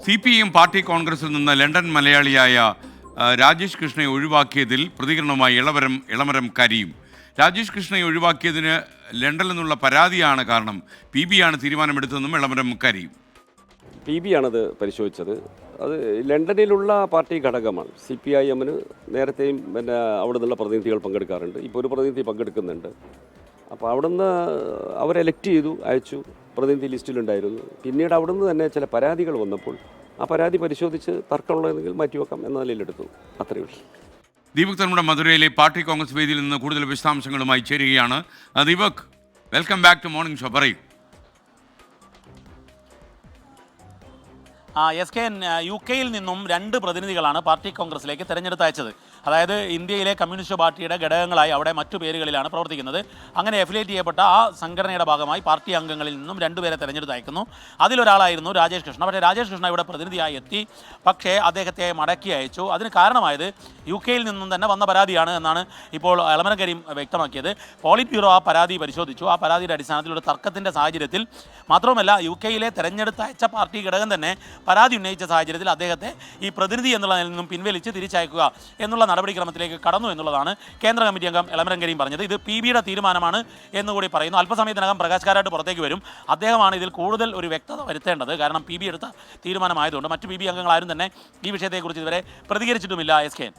CPM party കോൺഗ്രസിൽ നിന്ന് London മലയാളിയായ രാജേഷ് കൃഷ്ണയെ ഒഴിവാക്കിയതിൽ പ്രതികരണവുമായി ഇളമരം കരീം. രാജേഷ് കൃഷ്ണയെ ഒഴിവാക്കിയതിന് ലണ്ടനിൽ നിന്നുള്ള പരാതിയാണ് കാരണം. PB ആണ് തീരുമാനമെടുത്തതെന്നും ഇളമരം കരീം. PB ആണത് പരിശോധിച്ചത്. അത് ലണ്ടനിലുള്ള പാർട്ടി ഘടകമാണ്. CPIM-ന് നേരത്തെയും അവിടെ നിന്നുള്ള പ്രതിനിധികൾ പങ്കെടുക്കാറുണ്ട്. ഇപ്പോൾ ഒരു പ്രതിനിധി പങ്കെടുക്കുന്നുണ്ട്. അപ്പോൾ അവിടുന്ന് അവർ എലക്ട് ചെയ്തു, അയച്ചു, പ്രതിനിധി ലിസ്റ്റിലുണ്ടായിരുന്നു. പിന്നീട് അവിടുന്ന് തന്നെ ചില പരാതികൾ വന്നപ്പോൾ ആ പരാതി പരിശോധിച്ച് തർക്കമുള്ളതെങ്കിൽ മാറ്റിവെക്കാം എന്ന നിലയിലെടുത്തു. അത്രയേ ഉള്ളൂ. ദീപക് നമ്മുടെ മധുരയിലെ പാർട്ടി കോൺഗ്രസ് വേദിയിൽ നിന്ന് കൂടുതൽ വിശദാംശങ്ങളുമായി ചേരുകയാണ്. Deepak, welcome back to morning show. പറയും. SKN UK-യിൽ നിന്നും 2 പ്രതിനിധികളാണ് പാർട്ടി കോൺഗ്രസിലേക്ക് തെരഞ്ഞെടുത്ത് അയച്ചത്. അതായത് ഇന്ത്യയിലെ കമ്മ്യൂണിസ്റ്റ് പാർട്ടിയുടെ ഘടകങ്ങളായി അവിടെ മറ്റു പേരുകളിലാണ് പ്രവർത്തിക്കുന്നത്. അങ്ങനെ അഫിലിയേറ്റ് ചെയ്യപ്പെട്ട ആ സംഘടനയുടെ ഭാഗമായി പാർട്ടി അംഗങ്ങളിൽ നിന്നും 2 പേരെ തെരഞ്ഞെടുത്ത് അയക്കുന്നു. അതിലൊരാളായിരുന്നു രാജേഷ് കൃഷ്ണ. പക്ഷേ രാജേഷ് കൃഷ്ണ ഇവിടെ പ്രതിനിധിയായി എത്തി, പക്ഷേ അദ്ദേഹത്തെ മടക്കി അയച്ചു. അതിന് കാരണമായത് UK-യിൽ നിന്നും തന്നെ വന്ന പരാതിയാണ് എന്നാണ് ഇപ്പോൾ ഇളമരം കരീം വ്യക്തമാക്കിയത്. പോളിറ്റ് ബ്യൂറോ ആ പരാതി പരിശോധിച്ചു. ആ പരാതിയുടെ അടിസ്ഥാനത്തിൽ ഒരു തർക്കത്തിൻ്റെ സാഹചര്യത്തിൽ, മാത്രവുമല്ല UK-യിലെ തെരഞ്ഞെടുത്ത് അയച്ച പാർട്ടി ഘടകം തന്നെ പരാതി ഉന്നയിച്ച സാഹചര്യത്തിൽ അദ്ദേഹത്തെ ഈ പ്രതിനിധി എന്നുള്ളതിൽ നിന്നും പിൻവലിച്ച് തിരിച്ചയക്കുക എന്നുള്ള നടപടിക്രമത്തിലേക്ക് കടന്നു എന്നുള്ളതാണ് കേന്ദ്ര കമ്മിറ്റി അംഗം ഇളമരം കരീം പറഞ്ഞത്. ഇത് PB-യുടെ തീരുമാനമാണ് എന്നുകൂടി പറയുന്നു. അല്പസമയത്തിനകം പ്രകാശ് കാരാട്ട് പുറത്തേക്ക് വരും. അദ്ദേഹമാണ് ഇതിൽ കൂടുതൽ ഒരു വ്യക്തത വരുത്തേണ്ടത്. കാരണം PB എടുത്ത തീരുമാനമായതുകൊണ്ട് മറ്റ് PB അംഗങ്ങൾ ആരും തന്നെ ഈ വിഷയത്തെക്കുറിച്ച് ഇതുവരെ പ്രതികരിച്ചിട്ടുമില്ല. SKN.